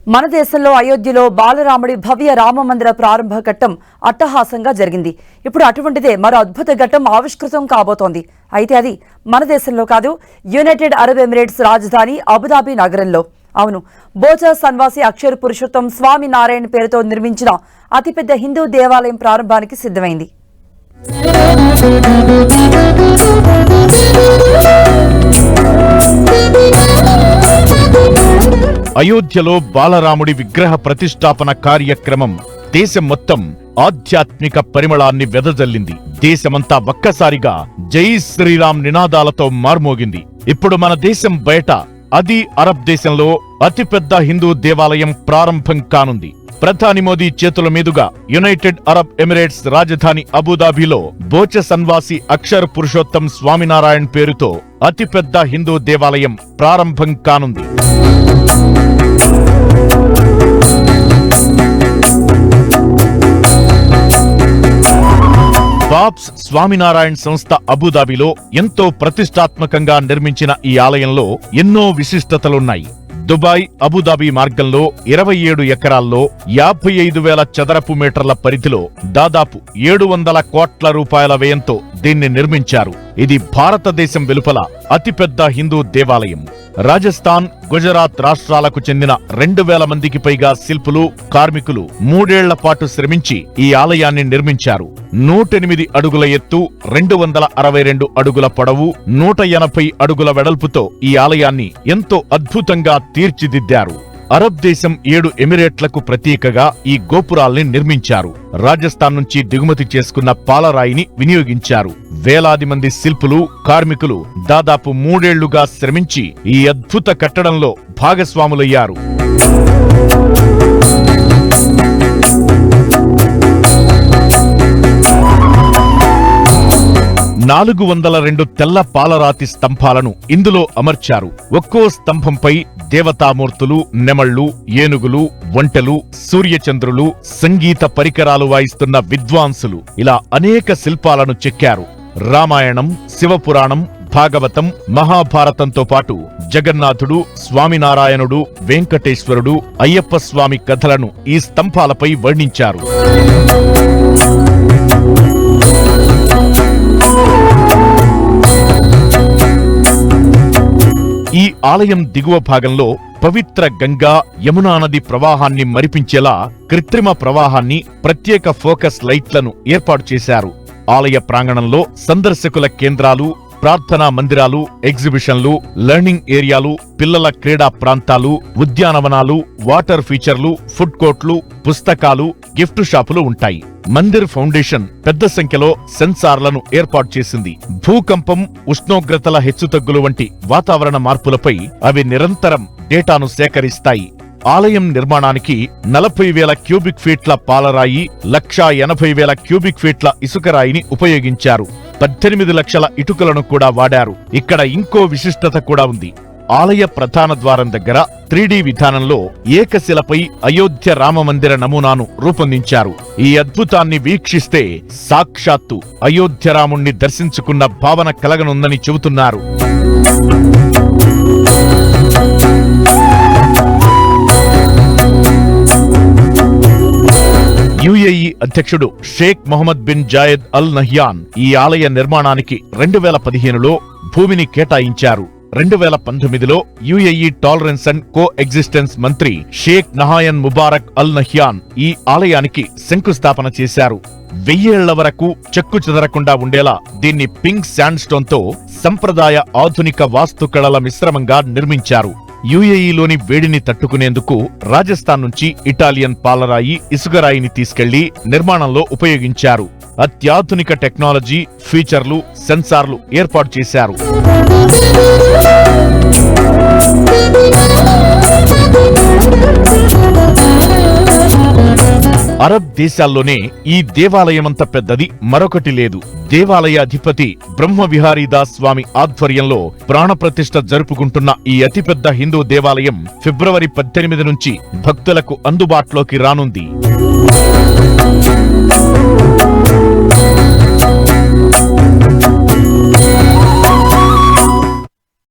మన దేశంలో అయోధ్యలో బాలరాముడి భవ్య రామమందిర ప్రారంభ ఘట్టం అట్టహాసంగా జరిగింది. ఇప్పుడు అటువంటిదే మరో అద్భుత ఘట్టం ఆవిష్కృతం కాబోతోంది. అయితే అది మన దేశంలో కాదు, యునైటెడ్ అరబ్ ఎమిరేట్స్ రాజధాని అబుదాబి నగరంలో. అవును, బోచా సన్వాసి అక్షర్ పురుషోత్తం స్వామి నారాయణ పేరుతో నిర్మించిన అతిపెద్ద హిందూ దేవాలయం ప్రారంభానికి సిద్ధమైంది. అయోధ్యలో బాలరాముడి విగ్రహ ప్రతిష్టాపన కార్యక్రమం దేశం మొత్తం ఆధ్యాత్మిక పరిమళాన్ని వెదజల్లింది. దేశమంతా ఒక్కసారిగా జై శ్రీరామ్ నినాదాలతో మార్మోగింది. ఇప్పుడు మన దేశం బయట అది అరబ్ దేశంలో అతిపెద్ద హిందూ దేవాలయం ప్రారంభం కానుంది. ప్రధాని మోదీ చేతుల మీదుగా యునైటెడ్ అరబ్ ఎమిరేట్స్ రాజధాని అబుదాబిలో బోచ సన్వాసి అక్షర్ పురుషోత్తం స్వామినారాయణ్ పేరుతో అతిపెద్ద హిందూ దేవాలయం ప్రారంభం కానుంది. బాబ్స్ స్వామినారాయణ్ సంస్థ అబుదాబిలో ఎంతో ప్రతిష్టాత్మకంగా నిర్మించిన ఈ ఆలయంలో ఎన్నో విశిష్టతలున్నాయి. దుబాయ్ అబుదాబి మార్గంలో 27 ఎకరాల్లో 55,000 చదరపు మీటర్ల పరిధిలో దాదాపు 700 కోట్ల రూపాయల వ్యయంతో దీన్ని నిర్మించారు. ఇది భారతదేశం వెలుపల అతిపెద్ద హిందూ దేవాలయం. రాజస్థాన్, గుజరాత్ రాష్ట్రాలకు చెందిన 2,000 మందికి పైగా శిల్పులు, కార్మికులు 3 ఏళ్ల పాటు శ్రమించి ఈ ఆలయాన్ని నిర్మించారు. 108 అడుగుల ఎత్తు, 262 అడుగుల పొడవు, 180 అడుగుల వెడల్పుతో ఈ ఆలయాన్ని ఎంతో అద్భుతంగా తీర్చిదిద్దారు. అరబ్ దేశం 7 ఎమిరేట్లకు ప్రతీకగా ఈ గోపురాల్ని నిర్మించారు. రాజస్థాన్ నుంచి దిగుమతి చేసుకున్న పాలరాయిని వినియోగించారు. వేలాది మంది శిల్పులు, కార్మికులు దాదాపు 3 ఏళ్లుగా శ్రమించి ఈ అద్భుత కట్టడంలో భాగస్వాములయ్యారు. నాలుగు 402 తెల్ల పాలరాతి స్తంభాలను ఇందులో అమర్చారు. ఒక్కో స్తంభంపై దేవతామూర్తులు, నెమళ్లు, ఏనుగులు, ఒంటెలు, సూర్యచంద్రులు, సంగీత పరికరాలు వాయిస్తున్న విద్వాంసులు ఇలా అనేక శిల్పాలను చెక్కారు. రామాయణం, శివపురాణం, భాగవతం, మహాభారతంతో పాటు జగన్నాథుడు, స్వామినారాయణుడు, వెంకటేశ్వరుడు, అయ్యప్ప స్వామి కథలను ఈ స్తంభాలపై వర్ణించారు. ఈ ఆలయం దిగువ భాగంలో పవిత్ర గంగా, యమునా నది ప్రవాహాన్ని మరిపించేలా కృత్రిమ ప్రవాహాన్ని, ప్రత్యేక ఫోకస్ లైట్లను ఏర్పాటు చేశారు. ఆలయ ప్రాంగణంలో సందర్శకుల కేంద్రాలు, ప్రార్థనా మందిరాలు, ఎగ్జిబిషన్లు, లెర్నింగ్ ఏరియాలు, పిల్లల క్రీడా ప్రాంతాలు, ఉద్యానవనాలు, వాటర్ ఫీచర్లు, ఫుడ్ కోర్ట్లు, పుస్తకాలు, గిఫ్ట్ షాపులు ఉంటాయి. మందిర్ ఫౌండేషన్ పెద్ద సంఖ్యలో సెన్సార్లను ఏర్పాటు చేసింది. భూకంపం, ఉష్ణోగ్రతల హెచ్చుతగ్గులు వంటి వాతావరణ మార్పులపై అవి నిరంతరం డేటాను సేకరిస్తాయి. ఆలయం నిర్మాణానికి 40,000 క్యూబిక్ ఫీట్ల పాలరాయి, 1,80,000 క్యూబిక్ ఫీట్ల ఇసుకరాయిని ఉపయోగించారు. 18 లక్షల ఇటుకలను కూడా వాడారు. ఇక్కడ ఇంకో విశిష్టత కూడా ఉంది. ఆలయ ప్రధాన ద్వారం దగ్గర 3D విధానంలో ఏకశిలపై అయోధ్య రామమందిర నమూనాను రూపొందించారు. ఈ అద్భుతాన్ని వీక్షిస్తే సాక్షాత్తు అయోధ్య రాముణ్ణి దర్శించుకున్న భావన కలగనుందని చెబుతున్నారు. యుఏఈ అధ్యక్షుడు Sheikh Mohammed bin Zayed Al Nahyan ఈ ఆలయ నిర్మాణానికి 2015లో భూమిని కేటాయించారు. 2019లో UAE tolerance and coexistence మంత్రి Sheikh Nahyan Mubarak Al Nahyan ఈ ఆలయానికి శంకుస్థాపన చేశారు. 1000 ఏళ్ల వరకు చెక్కు చెదరకుండా ఉండేలా దీన్ని పింక్ శాండ్ స్టోన్ తో సంప్రదాయ ఆధునిక వాస్తుకళల మిశ్రమంగా నిర్మించారు. యుఏఈలోని వేడిని తట్టుకునేందుకు రాజస్థాన్ నుంచి ఇటాలియన్ పాలరాయి, ఇసుకరాయిని తీసుకెళ్లి నిర్మాణంలో ఉపయోగించారు. అత్యాధునిక టెక్నాలజీ, ఫీచర్లు, సెన్సార్లు ఏర్పాటు చేశారు. అరబ్ దేశాల్లోనే ఈ దేవాలయమంత పెద్దది మరొకటి లేదు. దేవాలయ అధిపతి బ్రహ్మవిహారీదాస్ స్వామి ఆధ్వర్యంలో ప్రాణప్రతిష్ఠ జరుపుకుంటున్న ఈ అతిపెద్ద హిందూ దేవాలయం ఫిబ్రవరి 18 నుంచి భక్తులకు అందుబాటులోకి రానుంది.